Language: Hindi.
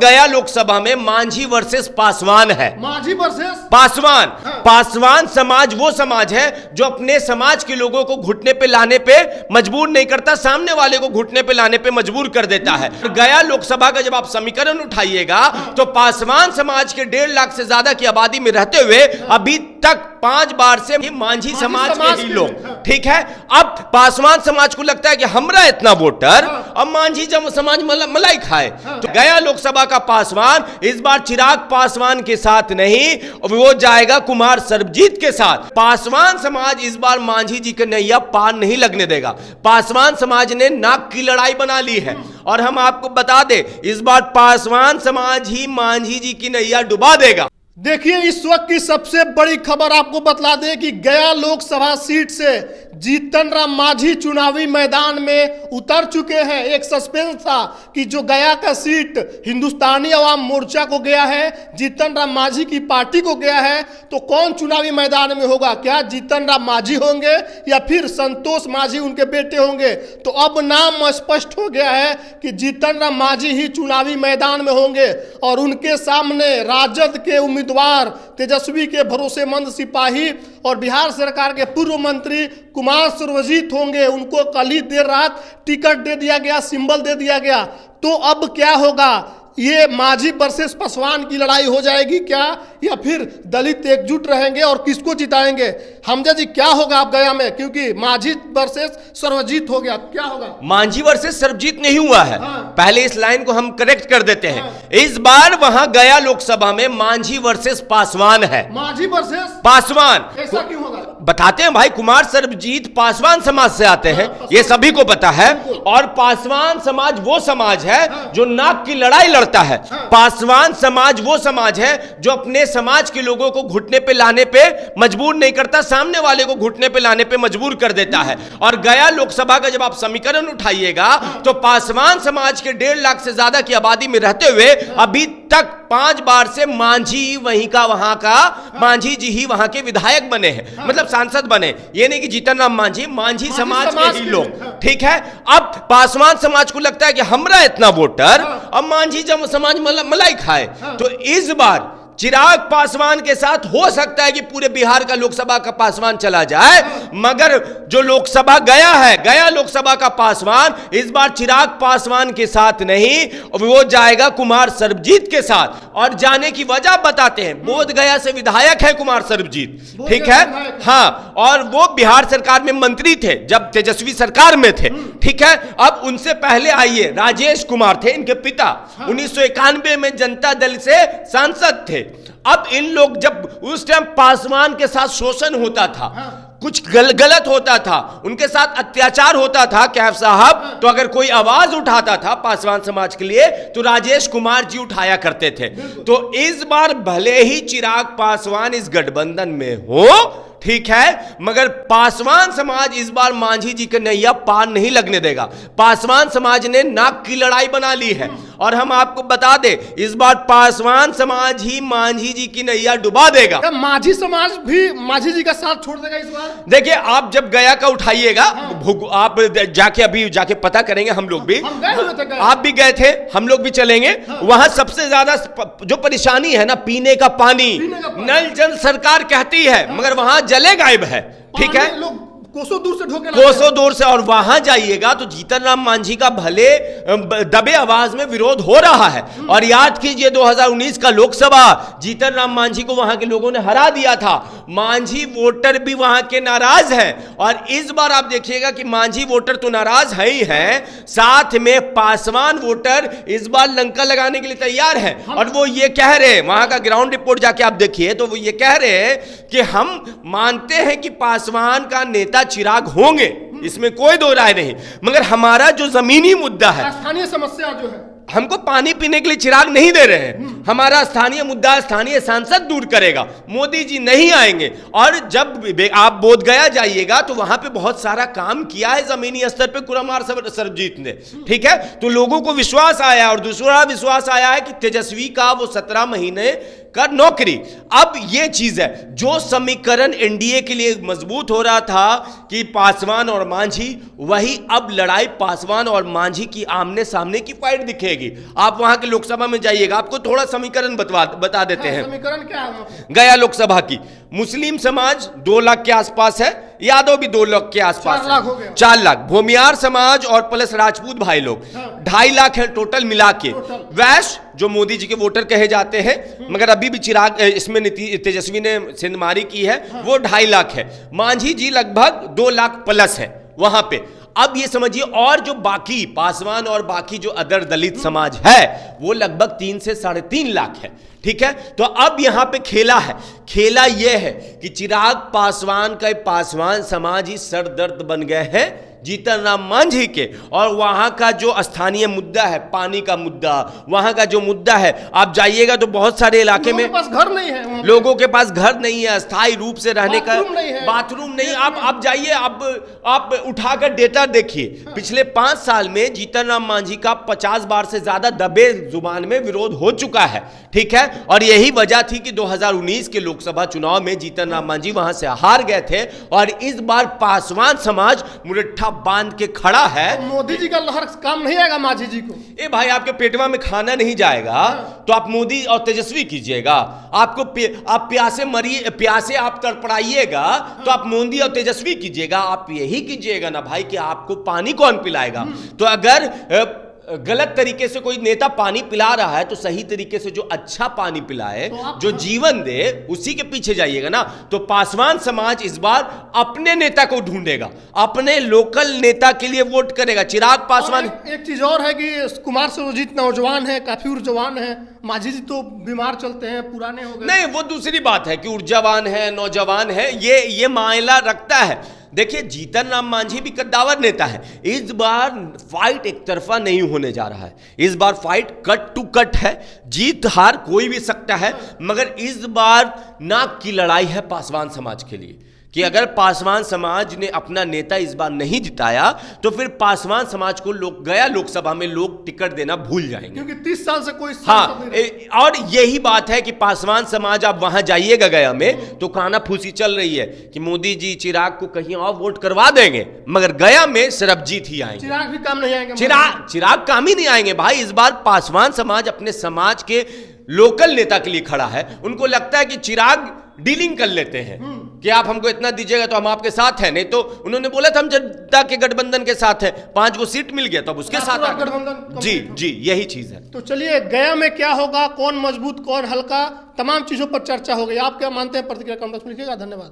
गया लोकसभा में मांझी वर्सेस पासवान है। मांझी वर्सेस पासवान। हाँ। पासवान समाज वो समाज है जो अपने समाज के लोगों को घुटने पे लाने पे मजबूर नहीं करता, सामने वाले को घुटने पे लाने पे मजबूर कर देता है। गया लोकसभा का जब आप समीकरण उठाइएगा तो पासवान समाज के 1.5 लाख से ज्यादा की आबादी में रहते हुए अभी तक 5 बार से मांझी समाज के ही लोग, ठीक है। अब पासवान समाज को लगता है कि हमरा इतना वोटर, अब मांझी समाज मलाई खाए। तो गया लोकसभा का पासवान इस बार चिराग पासवान के साथ नहीं, वो जाएगा कुमार सर्वजीत के साथ। पासवान समाज इस बार मांझी जी के नैया पार नहीं लगने देगा। पासवान समाज ने नाक की लड़ाई बना ली है और हम आपको बता दें इस बार पासवान समाज ही मांझी जी की नैया डुबा देगा। देखिए, इस वक्त की सबसे बड़ी खबर आपको बतला दें कि गया लोकसभा सीट से जीतन राम मांझी चुनावी मैदान में उतर चुके हैं। एक सस्पेंस था कि जो गया का सीट हिंदुस्तानी अवाम मोर्चा को गया है, जीतन राम मांझी की पार्टी को गया है, तो कौन चुनावी मैदान में होगा? क्या जीतन राम मांझी होंगे या फिर संतोष मांझी उनके बेटे होंगे? तो अब नाम स्पष्ट हो गया है कि जीतन राम मांझी ही चुनावी मैदान में होंगे और उनके सामने राजद के उम्मीदवार तेजस्वी के भरोसेमंद सिपाही और बिहार सरकार के पूर्व मंत्री कुमार सर्वजीत होंगे। उनको कल ही देर रात टिकट दे दिया गया, सिंबल दे दिया गया। तो अब क्या होगा? ये मांझी वर्सेस पासवान की लड़ाई हो जाएगी क्या, या फिर दलित एकजुट रहेंगे और किसको जिताएंगे? हमजा जी, क्या होगा आप गया में? क्योंकि मांझी वर्सेस सर्वजीत हो गया, क्या होगा? मांझी वर्सेस सर्वजीत नहीं हुआ है। हाँ। पहले इस लाइन को हम करेक्ट कर देते हैं। इस बार वहां गया लोकसभा में मांझी वर्सेस पासवान है। मांझी वर्सेस पासवान। ऐसा क्यों होगा? बताते हैं भाई, कुमार सर्वजीत पासवान समाज से आते हैं, ये सभी को पता है। और पासवान समाज वो समाज है जो नाक की लड़ाई लड़ता है। पासवान समाज वो समाज है जो अपने समाज के लोगों को घुटने पे लाने पे मजबूर नहीं करता, सामने वाले को घुटने पे लाने पे मजबूर कर देता है। और गया लोकसभा का जब आप समीकरण उठाइएगा तो पासवान समाज के 1.5 लाख से ज्यादा की आबादी में रहते हुए अभी तक 5 बार से मांझी वहीं का वहां का मांझी जी ही वहां के विधायक बने हैं, मतलब सांसद बने। ये नहीं कि जीतन राम मांझी, मांझी समाज के ही लोग, ठीक है। अब पासवान समाज को लगता है कि हमरा इतना वोटर, अब मांझी समाज मलाई खाए। तो इस बार चिराग पासवान के साथ हो सकता है कि पूरे बिहार का लोकसभा का पासवान चला जाए, मगर जो लोकसभा गया है, गया लोकसभा का पासवान इस बार चिराग पासवान के साथ नहीं, वो जाएगा कुमार सर्वजीत के साथ। और जाने की वजह बताते हैं, बोध गया से विधायक है कुमार सर्वजीत, ठीक है। हाँ, और वो बिहार सरकार में मंत्री थे जब तेजस्वी सरकार में थे, ठीक है। अब उनसे पहले आइए, राजेश कुमार थे इनके पिता, 1991 में जनता दल से सांसद थे। अब इन लोग जब उस टाइम पासवान के साथ शोषण होता था, कुछ गलत होता था, उनके साथ अत्याचार होता था कैफ साहब, तो अगर कोई आवाज उठाता था पासवान समाज के लिए तो राजेश कुमार जी उठाया करते थे। तो इस बार भले ही चिराग पासवान इस गठबंधन में हो, ठीक है, मगर पासवान समाज इस बार मांझी जी के नैया पार नहीं लगने देगा। पासवान समाज ने नाक की लड़ाई बना ली है और हम आपको बता दें इस बार पासवान समाज ही मांझी जी की नैया डुबा देगा। मांझी समाज भी मांझी जी का साथ छोड़ देगा इस बार? देखिए, आप जब गया का उठाइएगा, आप जाके अभी जाके पता करेंगे, हम लोग भी, आप भी गए थे, हम लोग भी चलेंगे। वहां सबसे ज्यादा जो परेशानी है ना, पीने का पानी, नल जल सरकार कहती है मगर वहां जले गायब है, ठीक है। कोसों दूर से ढोके कोसों दूर से, और वहां जाइएगा तो जीतन राम मांझी का भले दबे आवाज में विरोध हो रहा है। और याद कीजिए 2019 का लोकसभा, जीतन राम मांझी को वहां के लोगों ने हरा दिया था। मांझी वोटर भी वहां के नाराज हैं और इस बार आप देखिएगा कि मांझी वोटर तो नाराज है ही हैं, साथ में पासवान वोटर इस बार लंका लगाने के लिए तैयार है। और वो ये कह रहे हैं, वहां का ग्राउंड रिपोर्ट जाके आप देखिए तो वो ये कह रहे हैं कि हम मानते हैं कि पासवान का नेता चिराग होंगे, इसमें कोई दो राय नहीं, मगर हमारा जो जमीनी मुद्दा है, स्थानीय समस्या जो है, हमको पानी पीने के लिए चिराग नहीं दे रहे हैं, हमारा स्थानीय मुद्दा स्थानीय सांसद दूर करेगा, मोदी जी नहीं आएंगे। और जब आप बोध गया जाइएगा तो वहां पे बहुत सारा काम किया है जमीनी स्तर पे कुमार सर्वजीत ने, ठीक है। तो लोगों को विश्वास आया, और दूसरा विश्वास आया है कि तेजस्वी का वो 17 महीने का नौकरी। अब ये चीज है जो समीकरण एनडीए के लिए मजबूत हो रहा था कि पासवान और मांझी, वही अब लड़ाई पासवान और मांझी की आमने सामने की फाइट दिखेगी। मिलेगी। आप वहां के लोकसभा में जाइएगा, आपको थोड़ा समीकरण बता देते हैं। समीकरण क्या है? गया लोकसभा की मुस्लिम समाज 2 लाख के आसपास है, यादव भी 2 लाख के आसपास 4 लाख हो गया। 4 लाख, भूमियार समाज और प्लस राजपूत भाई लोग 2.5 लाख है टोटल मिला के। वैश्य जो मोदी जी के वोटर कहे जाते हैं, मगर अभी भी चिराग इसमें तेजस्वी ने सेंधमारी की है, वो 2.5 लाख है। मांझी जी लगभग 2 लाख प्लस है वहां पे। अब ये समझिए, और जो बाकी पासवान और बाकी जो अदर दलित समाज है वो लगभग 3 से 3.5 लाख है। ठीक है, तो अब यहां पे खेला है, खेला यह है कि चिराग पासवान का पासवान समाज ही सरदर्द बन गए हैं जीतन राम मांझी के। और वहां का जो स्थानीय मुद्दा है, पानी का मुद्दा, वहां का जो मुद्दा है, आप जाइएगा तो बहुत सारे इलाके में पास घर नहीं है, लोगों के पास घर नहीं है, अस्थायी रूप से रहने का बाथरूम नहीं, आप जाइए, आप उठाकर डेटा देखिए। पिछले 5 साल में जीतन राम मांझी का 50 बार से ज्यादा दबे जुबान में विरोध हो चुका है। ठीक है, और यही वजह थी कि 2019 के लोकसभा चुनाव में जीतन राम मांझी वहां से हार गए थे। और इस बार पासवान समाज मुरट्ठा बांध के खड़ा है। तो मोदी जी का लहर काम नहीं आएगा मांझी जी को? ए भाई, आपके पेटवा में खाना नहीं जाएगा तो आप मोदी और तेजस्वी कीजिएगा। आपको आप प्यासे आप तड़पड़ाइएगा तो आप मोदी और तेजस्वी कीजिएगा। आप यही कीजिएगा ना भाई कि आपको पानी कौन पिलाएगा। तो अगर गलत तरीके से कोई नेता पानी पिला रहा है तो सही तरीके से जो अच्छा पानी पिलाए, जो जीवन दे, उसी के पीछे जाइएगा ना। तो पासवान समाज इस बार अपने नेता को ढूंढेगा, अपने लोकल नेता के लिए वोट करेगा। चिराग पासवान, एक चीज और है कि कुमार सर्वजीत नौजवान है, काफी ऊर्जावान है। मांझी जी तो बीमार चलते हैं, पुराने हो गए। नहीं, वो दूसरी बात है कि ऊर्जावान है, नौजवान है, ये मायला रखता है। देखिए, जीतन राम मांझी भी कद्दावर नेता है। इस बार फाइट एक तरफा नहीं होने जा रहा है, इस बार फाइट कट टू कट है। जीत हार कोई भी सकता है, मगर इस बार नाक की लड़ाई है पासवान समाज के लिए कि अगर पासवान समाज ने अपना नेता इस बार नहीं जिताया तो फिर पासवान समाज को गया लोकसभा में लोग टिकट देना भूल जाएंगे, क्योंकि 30 साल से कोई और यही बात है कि पासवान समाज, आप वहां जाइएगा गया में तो काना फूसी चल रही है कि मोदी जी चिराग को कहीं और वोट करवा देंगे, मगर गया में सरबजीत ही आएंगे। चिराग भी काम नहीं आएंगे, चिराग काम ही नहीं आएंगे भाई। इस बार पासवान समाज अपने समाज के लोकल नेता के लिए खड़ा है। उनको लगता है कि चिराग डीलिंग कर लेते हैं कि आप हमको इतना दीजिएगा तो हम आपके साथ हैं। नहीं तो उन्होंने बोला था हम जनता के गठबंधन के साथ हैं, 5 गो सीट मिल गया तब उसके साथ गठबंधन। जी, यही चीज है। तो चलिए, गया में क्या होगा, कौन मजबूत कौन हल्का, तमाम चीजों पर चर्चा हो गई। आप क्या मानते हैं? प्रतिक्रिया कमेंट में लिखिएगा। धन्यवाद।